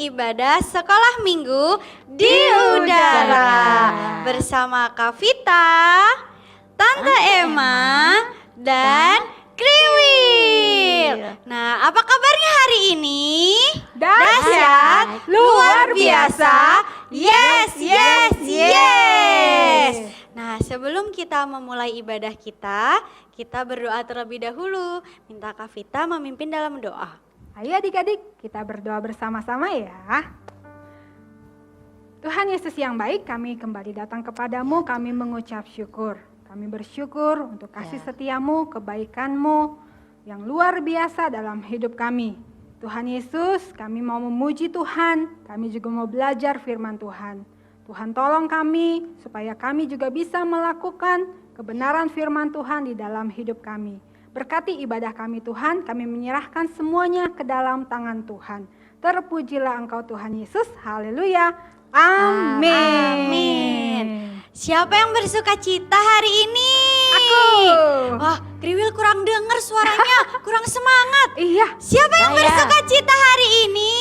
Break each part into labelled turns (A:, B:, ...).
A: ibadah sekolah minggu di udara bersama Kak Vita, Tante Emma, dan Kriwil. Nah, apa kabarnya hari ini? Dahsyat, luar biasa, yes, yes, yes. Nah, sebelum kita memulai ibadah kita berdoa terlebih dahulu. Minta Kak Vita memimpin dalam doa.
B: Ayo adik-adik, kita berdoa bersama-sama ya. Tuhan Yesus yang baik, kami kembali datang kepadamu, kami mengucap syukur. Kami bersyukur untuk kasih setiamu, kebaikanmu yang luar biasa dalam hidup kami. Tuhan Yesus, kami mau memuji Tuhan, kami juga mau belajar firman Tuhan. Tuhan tolong kami supaya kami juga bisa melakukan kebenaran firman Tuhan di dalam hidup kami. Berkati ibadah kami Tuhan, kami menyerahkan semuanya ke dalam tangan Tuhan. Terpujilah Engkau Tuhan Yesus, haleluya, amin.
A: Amin. Siapa yang bersuka cita hari ini?
B: Aku.
A: Wah, Kriwil kurang dengar suaranya, kurang semangat.
B: Iya.
A: Siapa yang
C: Saya.
A: bersuka cita hari ini?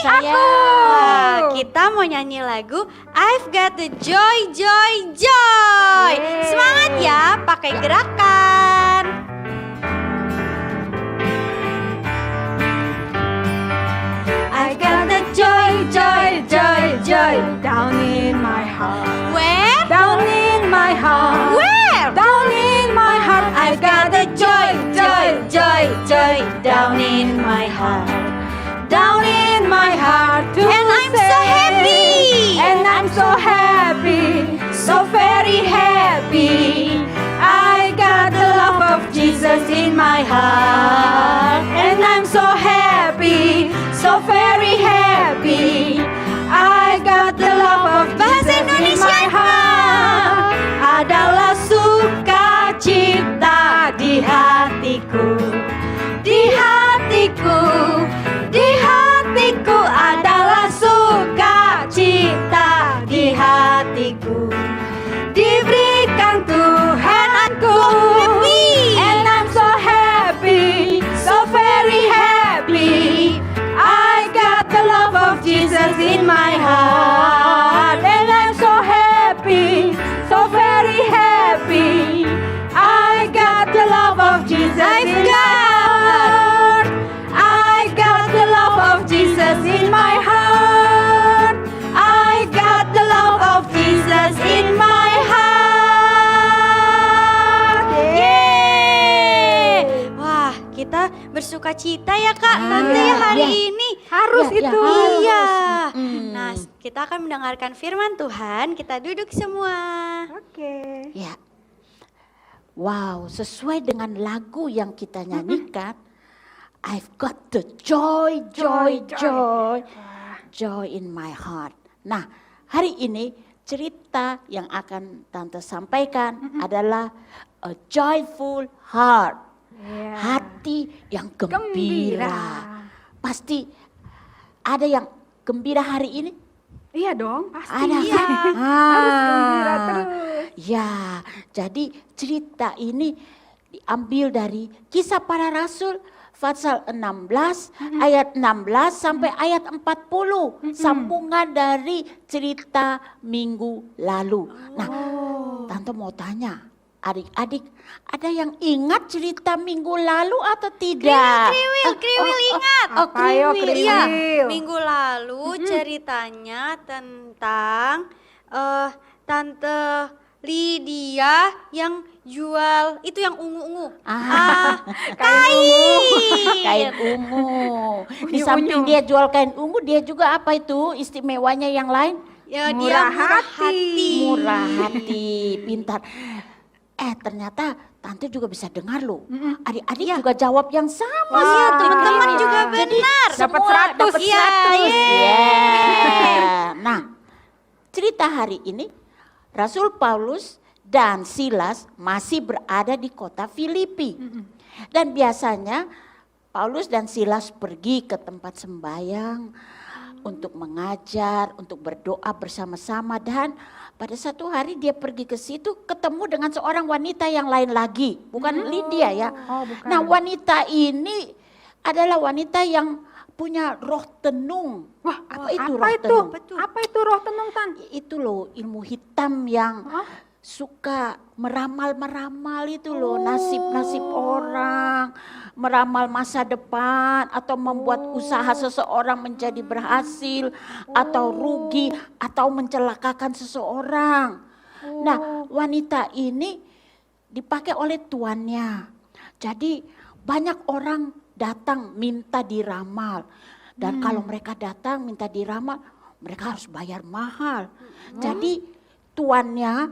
C: Saya.
A: Wah, kita mau nyanyi lagu I've Got the Joy, Joy, Joy.
B: Yeay.
A: Semangat ya, pakai gerakan.
B: I got the joy, joy, joy, joy down in my heart.
A: Where?
B: Down in my heart.
A: Where?
B: Down in my heart.
A: I've got the joy, joy, joy, joy down in my heart.
B: Down in my heart.
A: And I'm so happy.
B: And I'm so happy. So very happy. I got the love of Jesus in my heart. And I'm so happy. So very happy. I got the love of
A: Bahasa
B: Jesus in
A: Indonesia,
B: my heart. Adalah sukacita di hatiku. Di hatiku. Di hatiku adalah sukacita di hatiku. Diberikan Tuhanku. And I'm so happy. So very happy. I got the love of Jesus in my heart. And I'm so happy. So very happy. I got the love of Jesus in my heart. I got the love of Jesus in my heart. I got the love of Jesus in my heart.
A: Yeay. Wah, kita bersuka cita ya Kak Tante ya hari ini.
B: Harus
C: Ya,
B: itu.
A: Iya.
C: Mm.
A: Nah, kita akan mendengarkan firman Tuhan. Kita duduk semua.
B: Oke.
C: Ya. Wow, sesuai dengan lagu yang kita nyanyikan, I've got the joy, joy, joy, joy in my heart. Nah, hari ini cerita yang akan Tante sampaikan adalah a joyful heart.
B: Iya.
C: Hati yang
B: Gembira.
C: gembira. Pasti ada yang gembira hari ini?
B: Iya dong, pasti.
C: Ada
B: Iya.
C: kan?
B: Harus gembira terus.
C: Ya, jadi cerita ini diambil dari Kisah Para Rasul pasal 16 ayat 16 sampai ayat 40. Sambungan dari cerita minggu lalu. Nah, Tante mau tanya, adik-adik ada yang ingat cerita minggu lalu atau tidak?
A: Kriwil ingat.
B: Apa yo, Kriwil?
A: Iya, minggu lalu ceritanya tentang Tante Lydia yang jual itu yang ungu-ungu.
C: Kain ungu. Di
B: Unyu-unyu.
C: samping dia jual kain ungu, dia juga apa itu istimewanya yang lain?
A: Ya, dia
B: Murah
A: murah
B: hati.
A: hati.
C: Murah hati, pintar. Ternyata Tante juga bisa dengar loh. Adik-adik juga jawab yang sama.
B: Wah,
C: sih,
A: teman-teman
C: Kriwil.
A: juga
C: Jadi
A: benar.
B: Dapat
C: semua
B: 100.
C: dapat
A: Iya,
C: 100.
A: yeay.
C: Yeah. Nah, cerita hari ini Rasul Paulus dan Silas masih berada di kota Filipi. Dan biasanya Paulus dan Silas pergi ke tempat sembahyang untuk mengajar, untuk berdoa bersama-sama, dan pada satu hari dia pergi ke situ ketemu dengan seorang wanita yang lain lagi, bukan Lydia ya.
B: Oh, bukan.
C: Nah, wanita ini adalah wanita yang punya roh tenung.
B: Wah,
C: Apa itu roh
B: apa itu?
C: tenung?
A: Betul.
B: Apa itu roh tenung, Tan?
C: Itu loh ilmu hitam yang
B: Hah?
C: suka meramal-meramal itu loh nasib-nasib orang, meramal masa depan atau membuat usaha seseorang menjadi berhasil atau rugi atau mencelakakan seseorang. Nah, wanita ini dipakai oleh tuannya. Jadi banyak orang datang minta diramal. Dan kalau mereka datang minta diramal, mereka harus bayar mahal. Jadi tuannya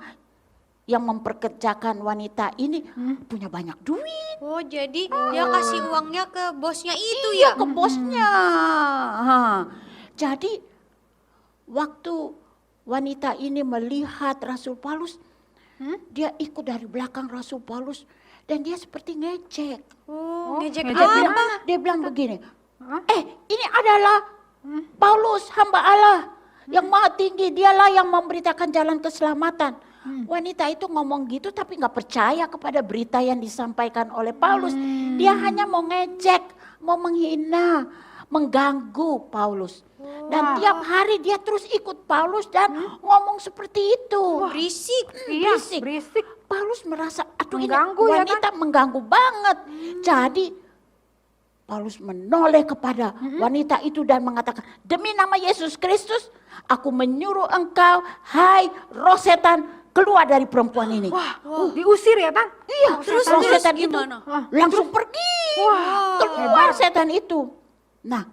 C: yang memperkerjakan wanita ini punya banyak duit.
A: Oh, jadi dia kasih uangnya ke bosnya itu
C: Iya,
A: ya?
C: ke bosnya. Jadi waktu wanita ini melihat Rasul Paulus, dia ikut dari belakang Rasul Paulus dan dia seperti ngejek.
A: Oh, ngejek
B: ngejek
C: Dia
A: apa?
C: dia bilang begini, ini adalah Paulus hamba Allah yang maha tinggi, dialah yang memberitakan jalan keselamatan. Wanita itu ngomong gitu tapi nggak percaya kepada berita yang disampaikan oleh Paulus. Dia hanya mau ngejek, mau menghina, mengganggu Paulus. Dan tiap hari dia terus ikut Paulus dan ngomong seperti itu.
A: Berisik.
B: Iya,
C: Berisik.
B: berisik.
C: Paulus merasa, aduh
B: Mengganggu
C: ini
B: ya
C: wanita mengganggu banget. Jadi Paulus menoleh kepada wanita itu dan mengatakan, demi nama Yesus Kristus, aku menyuruh engkau, hai roh setan, keluar dari perempuan ini.
B: Wah, diusir ya, Tan?
C: Iya,
A: Terus
C: roh setan itu
A: gimana?
C: langsung pergi.
B: Wah,
C: Keluar setan itu. Nah,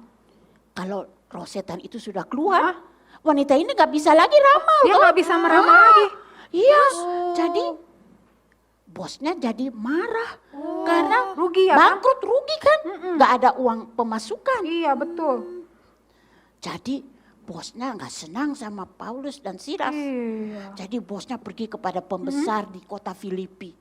C: kalau roh setan itu sudah keluar, wanita ini gak bisa lagi ramal.
B: Dia
C: toh.
B: nggak bisa meramal lagi.
C: Iya, jadi bosnya jadi marah. Karena
B: Rugi ya, Tan?
C: bangkrut, rugi kan. Gak ada uang pemasukan.
B: Iya, betul.
C: Jadi bosnya gak senang sama Paulus dan Silas.
B: Iya.
C: Jadi bosnya pergi kepada pembesar di kota Filipi.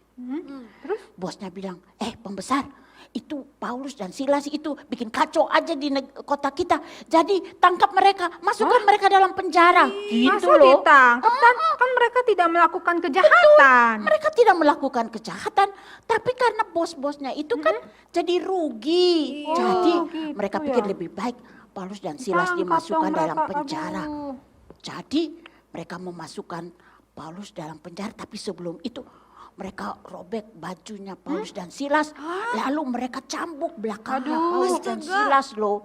B: Terus?
C: Bosnya bilang, pembesar, itu Paulus dan Silas itu bikin kacau aja di kota kita. Jadi tangkap mereka, masukkan mereka dalam penjara. Gitu
B: Masa
C: loh.
B: ditangkap, Tan? Kan mereka tidak melakukan kejahatan.
C: Mereka tidak melakukan kejahatan, tapi karena bos-bosnya itu kan jadi rugi.
B: Oh,
C: Jadi
B: gitu
C: mereka
B: ya.
C: pikir lebih baik Paulus dan Silas
B: Tangkap
C: dimasukkan
B: dong
C: dalam
B: mereka,
C: penjara.
B: aduh.
C: Jadi mereka memasukkan Paulus dalam penjara, tapi sebelum itu mereka robek bajunya Paulus dan Silas, lalu mereka cambuk belakangnya
B: Aduh,
C: Paulus dan
A: astaga.
C: Silas loh,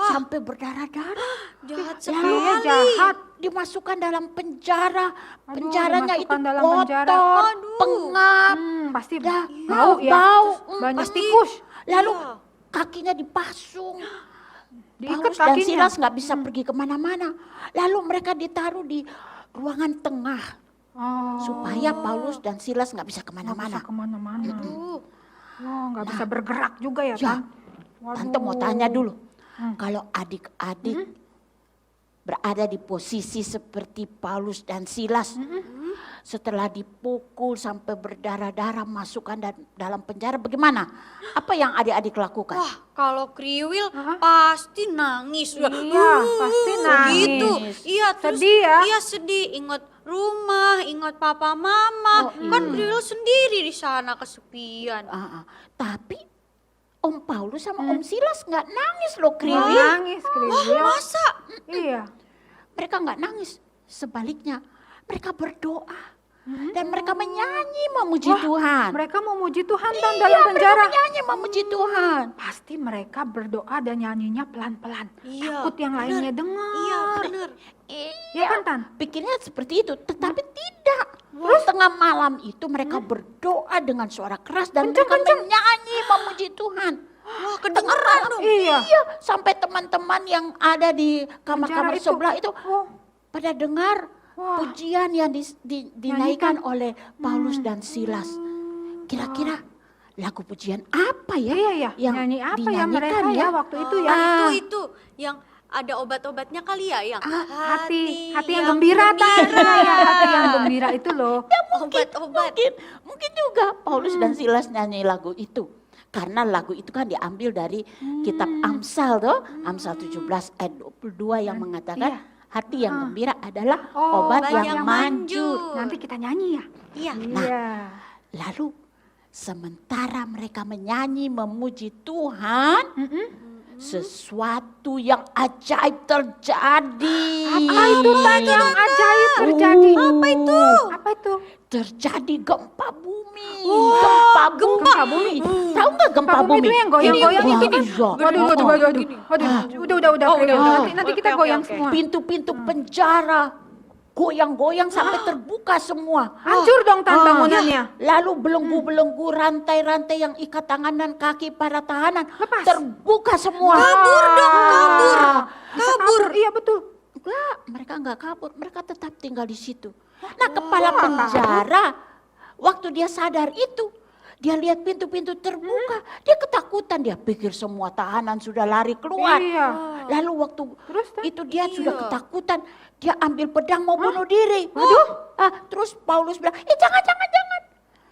C: sampai berdarah-darah.
A: Jahat
C: Lalu
B: Iya,
A: sekali.
B: jahat.
C: dimasukkan dalam penjara,
B: Aduh,
C: penjaranya itu
B: dimasukkan dalam
C: kotor,
B: penjara.
A: Aduh.
C: pengap,
B: Pasti
C: dah,
B: bau ya.
C: bau,
B: Banyak
C: pasti.
B: tikus.
C: Lalu
A: Iya.
C: kakinya dipasung.
B: Diikat
C: Paulus dan
B: kakinya.
C: Silas nggak bisa pergi kemana-mana. Lalu mereka ditaruh di ruangan tengah
B: Oh,
C: supaya Paulus dan Silas nggak bisa
B: nggak
C: kemana-mana.
B: bisa kemana-mana.
A: Tuh.
B: Oh, nggak bisa bergerak juga ya,
C: Ya,
B: Tan? Waduh.
C: Tante mau tanya dulu, kalau adik-adik berada di posisi seperti Paulus dan Silas, setelah dipukul sampai berdarah-darah masukkan dalam penjara, bagaimana? Apa yang adik-adik lakukan?
A: Wah, kalau kriwil pasti nangis.
B: Iya, pasti nangis.
A: Gitu. Iya, terus
B: Sedih ya?
A: Iya, sedih. Ingat rumah, ingat papa mama. Kan kriwil sendiri di sana kesepian.
C: Tapi Om Paulus sama Om Silas nggak nangis loh
B: Nggak
C: kriwil.
B: nangis, kriwil.
A: Masa?
B: Iya.
C: Mereka nggak nangis, sebaliknya mereka berdoa dan mereka menyanyi memuji Tuhan.
B: Mereka memuji Tuhan Tan
C: Iya,
B: dalam
C: mereka
B: penjara.
C: menyanyi memuji Tuhan.
B: Pasti mereka berdoa dan nyanyinya pelan-pelan.
A: Iya,
B: Takut yang lainnya dengar.
A: Iya, bener.
B: Iya kan, Tan?
C: Pikirnya seperti itu, tetapi tidak. Terus tengah malam itu mereka berdoa dengan suara keras dan mereka menyanyi memuji Tuhan.
A: Wah, kedengeran dong.
B: Iya.
C: Iya, sampai teman-teman yang ada di kamar-kamar
B: Penjara itu.
C: sebelah itu
B: Oh.
C: pada dengar pujian yang dinaikkan oleh Paulus dan Silas. Kira-kira lagu pujian apa ya?
B: Iya ya,
C: yang
B: nyanyi apa ya mereka
C: dinyanyikan
B: ya waktu itu ya?
A: Itu yang ada obat-obatnya kali ya, yang
B: Hati yang gembira Tan. Ya, hati yang gembira itu loh.
A: Obat-obat.
C: Mungkin juga Paulus dan Silas nyanyi lagu itu. Karena lagu itu kan diambil dari kitab Amsal tuh, Amsal 17 ayat 22 yang mengatakan hati yang gembira adalah obat yang manjur.
B: Nanti kita nyanyi ya.
A: Iya.
B: Iya.
C: Lalu sementara mereka menyanyi memuji Tuhan, sesuatu yang ajaib terjadi.
B: Apa itu Tan yang ajaib terjadi?
A: Apa itu?
B: Apa itu?
C: Terjadi gempa bumi.
A: Wah,
C: gempa bumi. Tahu nggak gempa bumi?
B: itu yang goyang-goyang itu nih.
C: Iya.
B: Waduh, udah. Nanti kita goyang semua.
C: Pintu-pintu penjara goyang-goyang sampai terbuka semua.
B: Hancur dong Tan bangunannya.
C: Lalu belenggu-belenggu rantai-rantai yang ikat tangan dan kaki para tahanan
B: Lepas.
C: terbuka semua.
A: Kabur dong, kabur.
B: Kabur. Iya betul.
C: Enggak, mereka enggak kabur, mereka tetap tinggal di situ. Nah, kepala penjara waktu dia sadar itu, dia lihat pintu-pintu terbuka, dia ketakutan, dia pikir semua tahanan sudah lari keluar.
B: Iya.
C: Lalu waktu
B: Terus, Tan?
C: itu dia sudah ketakutan, dia ambil pedang mau bunuh diri.
B: Waduh.
C: Terus Paulus bilang, jangan.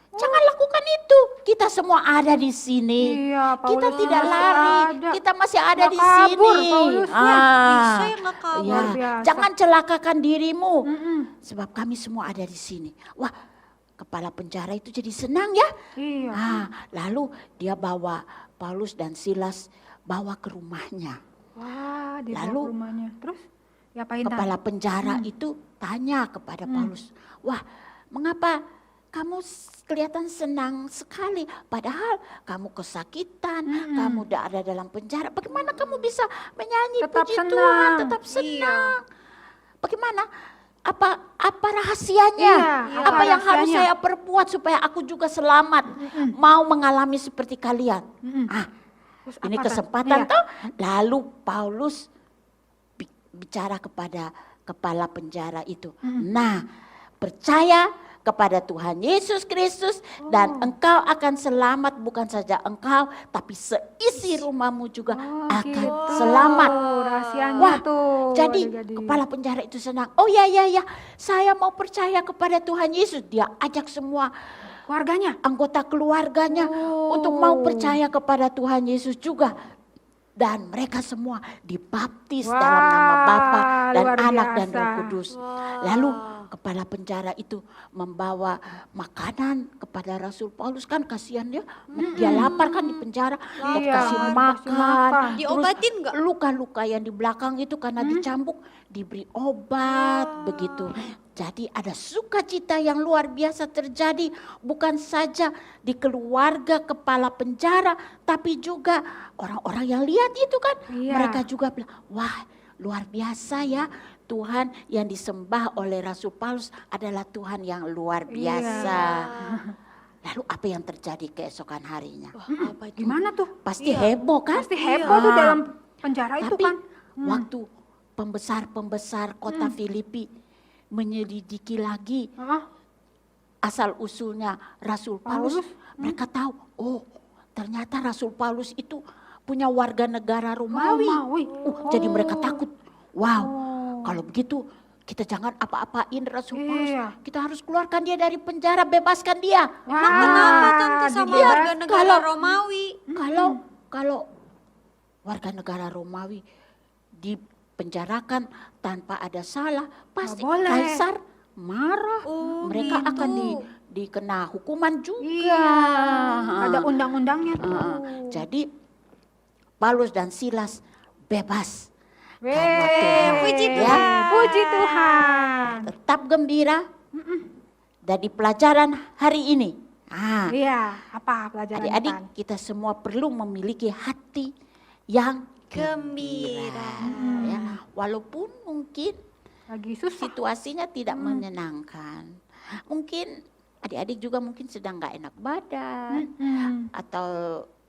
C: Jangan lakukan itu. Kita semua ada di sini.
B: Iya,
C: Kita
B: Paulus
C: tidak
B: masih
C: lari.
B: ada.
C: Kita masih ada
B: Nggak
C: di
B: kabur,
C: sini.
B: Paulusnya.
A: Bisa ya nggak kabur.
C: Ya,
B: Luar biasa.
C: jangan celakakan dirimu.
B: Mm-mm.
C: Sebab kami semua ada di sini. Wah, kepala penjara itu jadi senang ya.
B: Iya.
C: Lalu dia bawa Paulus dan Silas bawa ke rumahnya.
B: Wah, di
C: Lalu,
B: rumahnya. Terus diapain Tan?
C: Kepala penjara itu tanya kepada Paulus, wah mengapa kamu kelihatan senang sekali padahal kamu kesakitan, kamu udah ada dalam penjara. Bagaimana kamu bisa menyanyi
B: Tetap
C: puji
B: senang.
C: Tuhan, tetap senang? Bagaimana? Apa rahasianya?
B: Iya,
C: apa yang harus
B: rahasianya?
C: saya perbuat supaya aku juga selamat mau mengalami seperti kalian?
B: Terus
C: Ini
B: apa, Tan?
C: kesempatan
B: Iya.
C: toh. Lalu Paulus bicara kepada kepala penjara itu. Nah, percaya kepada Tuhan Yesus Kristus dan engkau akan selamat, bukan saja engkau tapi seisi rumahmu juga akan
B: gitu.
C: selamat.
B: Rahasianya
C: Wah,
B: tuh.
C: jadi
B: adik-adik.
C: kepala penjara itu senang. Oh ya, saya mau percaya kepada Tuhan Yesus. Dia ajak semua
B: Keluarganya.
C: anggota keluarganya untuk mau percaya kepada Tuhan Yesus juga. Dan mereka semua dibaptis
B: Wah,
C: dalam nama Bapa dan
B: luar
C: Anak dan
B: biasa.
C: Roh Kudus. Lalu kepala penjara itu membawa makanan kepada Rasul Paulus, kan kasihan dia, dia lapar kan di penjara, mau
B: Iya,
C: kasih
B: kasih
C: makan.
B: makan.
C: Terus
A: Diobatin nggak?
C: luka-luka yang di belakang itu karena dicambuk diberi obat begitu. Jadi ada sukacita yang luar biasa terjadi bukan saja di keluarga kepala penjara tapi juga orang-orang yang lihat itu kan.
B: Iya.
C: Mereka juga bilang, wah luar biasa ya, Tuhan yang disembah oleh Rasul Paulus adalah Tuhan yang luar biasa. Lalu apa yang terjadi keesokan harinya?
A: Wah, apa itu?
B: Gimana tuh?
C: Pasti heboh kan?
B: Pasti heboh tuh dalam penjara itu
C: Tapi
B: kan.
C: waktu pembesar-pembesar kota Filipi menyelidiki lagi
B: Hah?
C: asal usulnya Rasul Paulus, mereka tahu, oh ternyata Rasul Paulus itu punya warga negara Romawi.
B: Romawi.
C: Jadi mereka takut, wow kalau begitu kita jangan apa-apain Rasul Paulus,
B: Iya.
C: kita harus keluarkan dia dari penjara, bebaskan dia.
A: Nah, kenapa tante sama
C: Iya,
A: warga negara
C: kalau-
A: Romawi?
C: Kalau warga negara Romawi dipenjarakan tanpa ada salah, pasti
B: boleh.
C: kaisar marah.
A: Oh,
C: Mereka
A: gitu.
C: akan dikena hukuman juga.
B: Iya. Ada undang-undangnya tuh.
C: Jadi Paulus dan Silas bebas.
B: Weh,
C: Karena Tuhan,
A: puji
C: ya,
A: Tuhan.
B: Puji Tuhan.
C: tetap gembira. Dari pelajaran hari ini.
B: Iya, apa pelajaran
C: Adik-adik,
B: Tan?
C: kita semua perlu memiliki hati yang
A: Gembira.
C: ya, walaupun mungkin
B: Lagi susah.
C: situasinya tidak menyenangkan. Mungkin adik-adik juga mungkin sedang nggak enak badan atau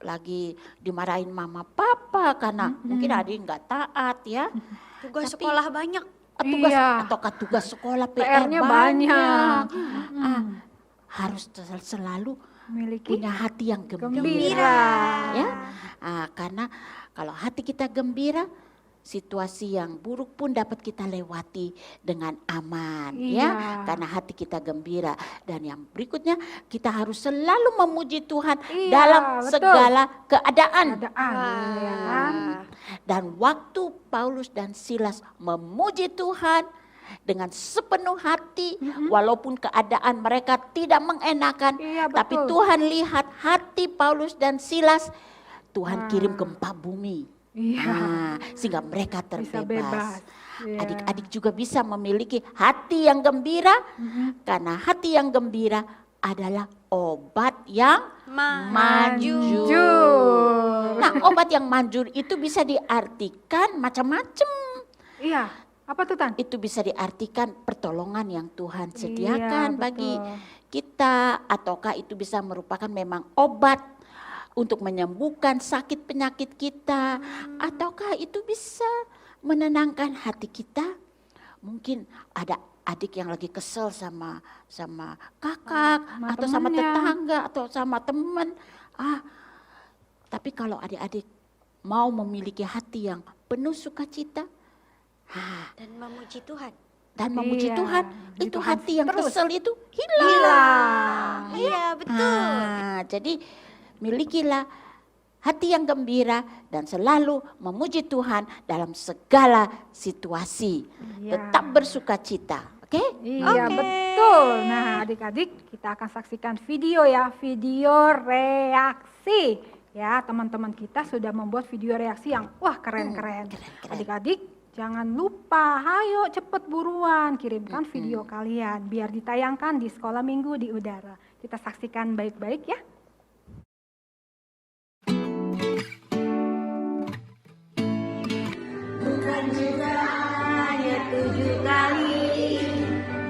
C: lagi dimarahin mama papa karena mungkin adik nggak taat ya.
A: Tugas
C: Tapi-
A: sekolah banyak.
B: Iya.
C: Ataukah tugas sekolah
B: PR-nya
C: PR
B: banyak.
C: Harus selalu
B: Memiliki
C: punya hati yang gembira.
B: gembira.
C: Ya, karena kalau hati kita gembira, situasi yang buruk pun dapat kita lewati dengan aman,
B: Iya.
C: ya, karena hati kita gembira. Dan yang berikutnya, kita harus selalu memuji Tuhan
B: Iya,
C: dalam
B: betul.
C: segala keadaan.
B: Keadaan, ya kan?
C: Dan waktu Paulus dan Silas memuji Tuhan dengan sepenuh hati, walaupun keadaan mereka tidak mengenakan,
B: Iya,
C: tapi
B: betul.
C: Tuhan lihat hati Paulus dan Silas, Tuhan kirim gempa bumi.
B: Iya.
C: Sehingga mereka
B: Bisa
C: terbebas.
B: bebas. Iya.
C: Adik-adik juga bisa memiliki hati yang gembira, karena hati yang gembira adalah obat yang manjur. Nah, obat yang manjur itu bisa diartikan macam-macam.
B: Iya. Apa tuh Tan?
C: Itu bisa diartikan pertolongan yang Tuhan
B: Iya,
C: sediakan bagi
B: betul.
C: kita, ataukah itu bisa merupakan memang obat untuk menyembuhkan sakit penyakit kita, ataukah itu bisa menenangkan hati kita. Mungkin ada adik yang lagi kesel sama kakak,
B: Sama
C: atau sama
B: temennya.
C: tetangga, atau sama teman. Tapi kalau adik-adik mau memiliki hati yang penuh sukacita,
A: Dan memuji Tuhan.
C: dan memuji
B: Iya,
C: Tuhan,
B: puji
C: itu
B: Tuhan
C: hati yang
B: terus.
C: kesel itu hilang.
B: Hilang.
A: Iya, betul.
C: Jadi milikilah hati yang gembira dan selalu memuji Tuhan dalam segala situasi.
B: Iya.
C: Tetap bersukacita, oke?
B: Iya
A: Oke.
B: betul. Nah adik-adik kita akan saksikan video ya, video reaksi. Ya teman-teman kita sudah membuat video reaksi yang wah keren-keren.
C: keren-keren.
B: Adik-adik jangan lupa, ayo cepet buruan kirimkan video kalian biar ditayangkan di sekolah minggu di udara. Kita saksikan baik-baik ya.
D: Bukan juga hanya 7 kali,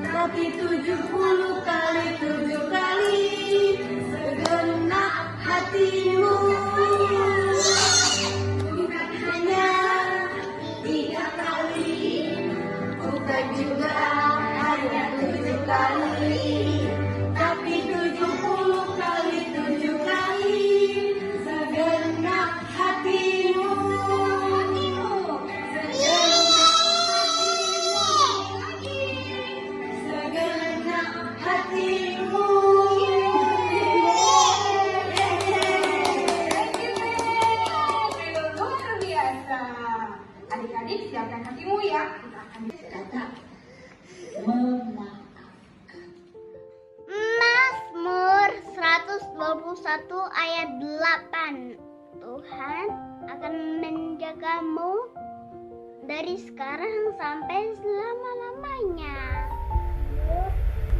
D: tapi 70 kali 7 kali segenap hatimu. Bukan hanya 3 kali, bukan juga hanya 7 kali, tapi 70 kali 7 kali segenap hatimu. Segenap hatimu. Luar biasa. Adik-adik siapkan hatimu ya. Kita akan kata
E: Mazmur 121 ayat 8. Tuhan akan menjagamu dari sekarang sampai selama-lamanya.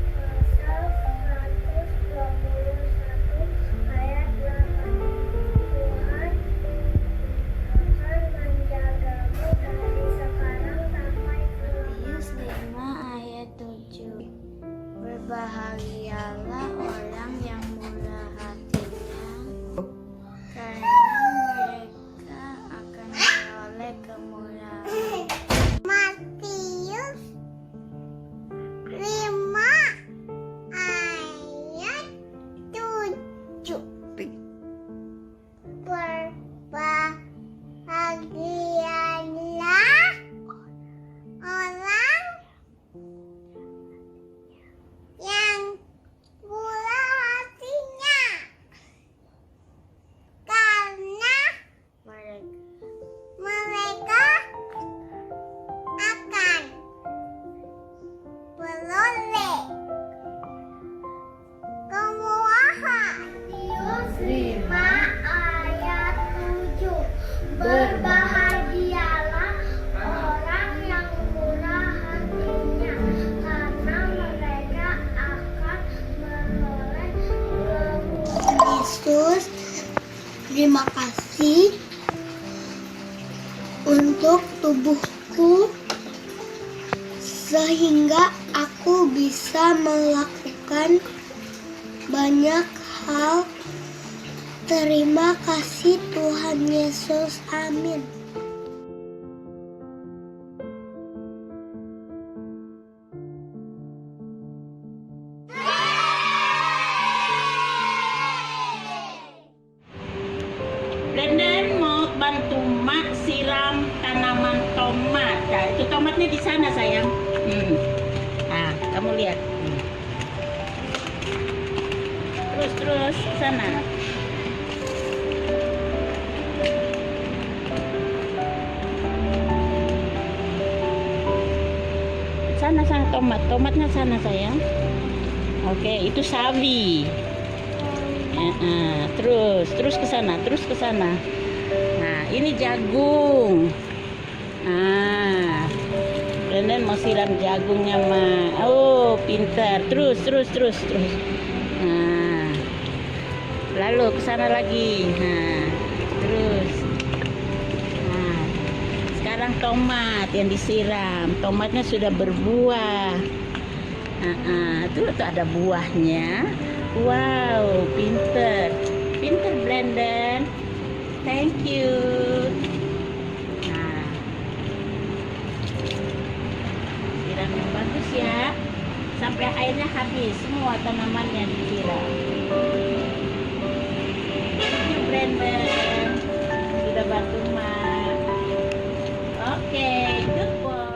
E: Pasal 121 ayat 8. Tuhan akan menjagamu dari sekarang sampai selama-lamanya. 5 ayat 7. Berbahagialah orang yang murah hatinya, karena mereka akan beroleh kemurahan. Matius 5 ayat 7. Berbahagialah orang yang murah hatinya, karena mereka akan beroleh kemurahan. Matius 5 ayat 7. Berbahagialah orang yang murah hatinya, karena mereka akan beroleh kemurahan. Yesus, terima kasih untuk tubuhku sehingga aku bisa melakukan banyak hal. Terima kasih Tuhan Yesus. Amin.
C: Brandon mau bantu Mak siram tanaman tomat. Nah, itu tomatnya di sana sayang. Nah, kamu lihat. Terus ke sana. Sana tomatnya sana sayang. Oke, itu sawi. Terus ke sana. Nah, ini jagung. Brandon mau siram jagungnya, Ma. Oh, pintar. Terus. Lalu ke sana lagi. Terus. Sekarang tomat yang disiram. Tomatnya sudah berbuah. Tuh ada buahnya. Wow, pintar Brandon. Thank you. Siram yang bagus ya, sampai airnya habis, semua tanamannya disiram. Thank you Brandon, sudah bantu Ma. Oke, good boy.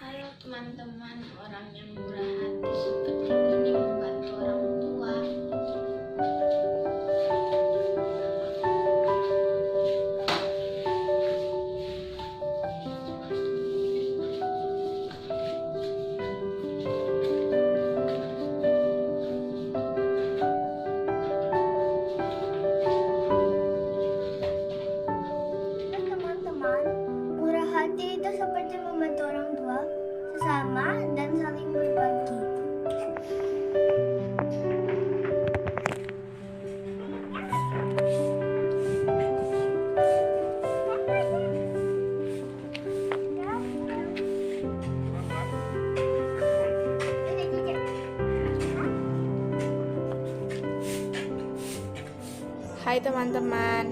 F: Halo teman-teman, orang yang murah hati seperti ini membantu orang tua.
E: Teman-teman, murah hati itu seperti membantu orang tua, sesama, dan saling berbagi.
B: Hai teman-teman,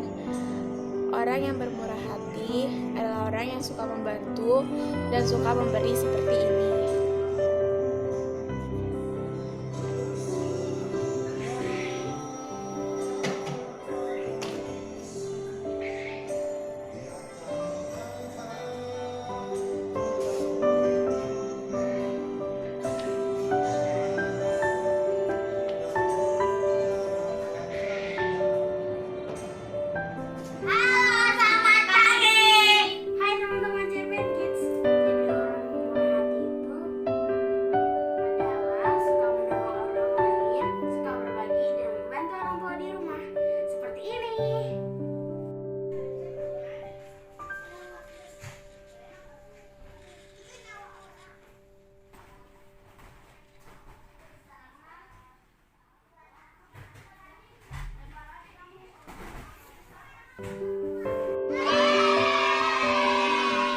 B: orang yang bermurah hati adalah orang yang suka membantu dan suka memberi seperti ini.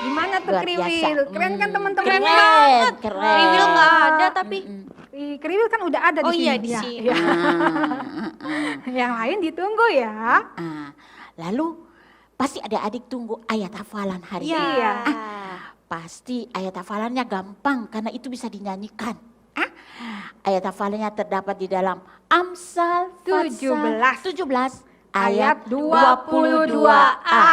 G: Gimana tuh
C: Luar
G: kriwil?
C: biasa.
G: Keren kan teman-teman?
C: Keren.
A: Kriwil nggak ada tapi.
G: Kriwil kan udah ada
A: Oh
G: di sini.
A: iya, di
G: ya.
A: sini.
G: Ya. Yang lain ditunggu ya.
C: Lalu pasti adik-adik tunggu ayat hafalan hari
A: Iya.
C: ini. Pasti ayat hafalannya gampang karena itu bisa dinyanyikan. Ayat hafalannya terdapat di dalam Amsal
G: 17.
C: 17
G: Ayat
C: ayat
G: 22a.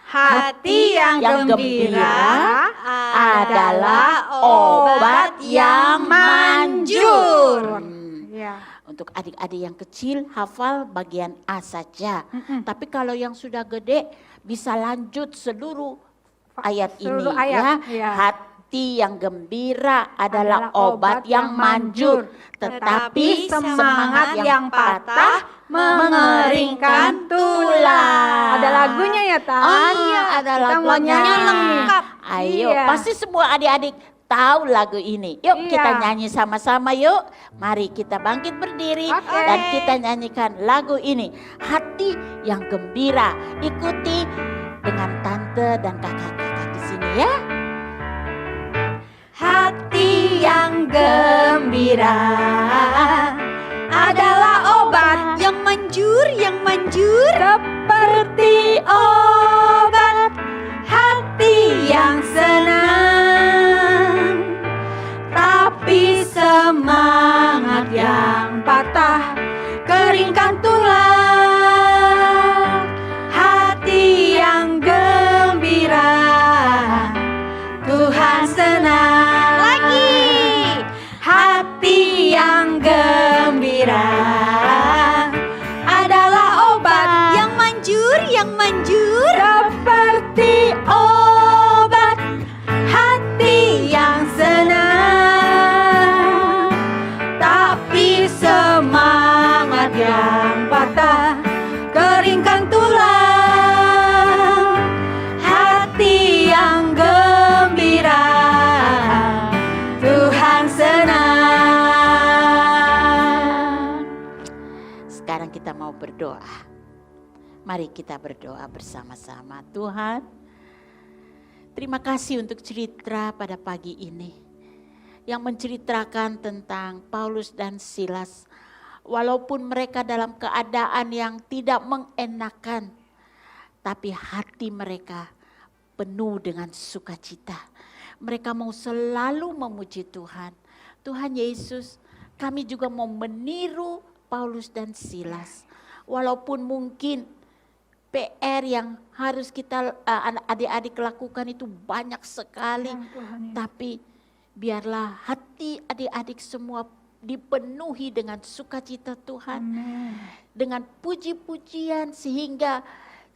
G: Hati yang gembira
C: adalah obat yang manjur.
G: Ya.
C: Untuk adik-adik yang kecil hafal bagian A saja. Tapi kalau yang sudah gede bisa lanjut seluruh ayat
G: Seluruh
C: ini
G: ayat,
C: ya.
G: ya.
C: Hati yang gembira adalah obat yang manjur, tetapi semangat yang patah mengeringkan tulang.
G: Ada lagunya ya, Tan?
C: Oh iya, ada
G: Kita mau
C: lagunya
G: nyanyi.
A: lengkap.
C: Ayo,
G: Iya.
C: pasti semua adik-adik tahu lagu ini. Yuk
G: Iya.
C: kita nyanyi sama-sama yuk. Mari kita bangkit berdiri
G: Oke.
C: dan kita nyanyikan lagu ini. Hati yang gembira. Ikuti dengan tante dan kakak-kakak di sini ya.
A: Hati yang gembira adalah obat yang manjur, seperti obat hati yang senang. Tapi semangat yang patah keringkan tulang. Hati yang gembira
B: senang.
A: Lagi.
B: Hati yang gembira adalah obat
A: Yang manjur, yang manjur.
B: seperti obat. Hati yang senang, tapi semangat yang patah keringkan tulang. Hati yang gembira, Tuhan senang.
C: Sekarang kita mau berdoa. Mari kita berdoa bersama-sama. Tuhan, terima kasih untuk cerita pada pagi ini yang menceritakan tentang Paulus dan Silas. Walaupun mereka dalam keadaan yang tidak mengenakan, tapi hati mereka penuh dengan sukacita. Mereka mau selalu memuji Tuhan. Tuhan Yesus, kami juga mau meniru Paulus dan Silas. Walaupun mungkin PR yang harus kita adik-adik lakukan itu banyak sekali. Tapi biarlah hati adik-adik semua dipenuhi dengan sukacita Tuhan. Dengan puji-pujian sehingga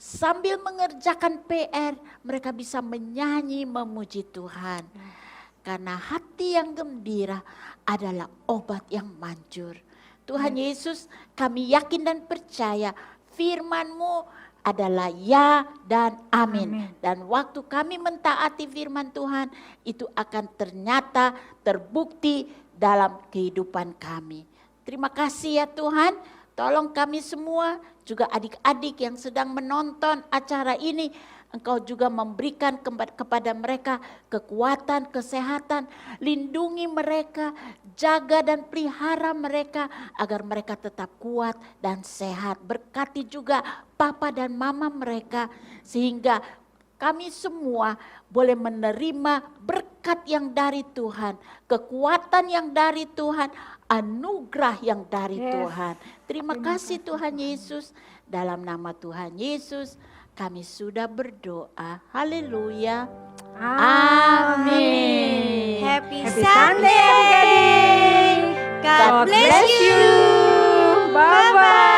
C: sambil mengerjakan PR mereka bisa menyanyi memuji Tuhan. Karena hati yang gembira adalah obat yang manjur. Tuhan Yesus, kami yakin dan percaya firman-Mu adalah ya dan amin. Dan waktu kami mentaati firman Tuhan, itu akan ternyata terbukti dalam kehidupan kami. Terima kasih ya Tuhan, tolong kami semua, juga adik-adik yang sedang menonton acara ini, Engkau juga memberikan kepada mereka kekuatan, kesehatan, lindungi mereka, jaga dan pelihara mereka agar mereka tetap kuat dan sehat. Berkati juga papa dan mama mereka sehingga kami semua boleh menerima berkat yang dari Tuhan, kekuatan yang dari Tuhan, anugerah yang dari Tuhan. Terima kasih Tuhan Yesus, dalam nama Tuhan Yesus kami sudah berdoa. Haleluya. Amin.
A: Happy Sunday. God bless you.
B: Bye-bye.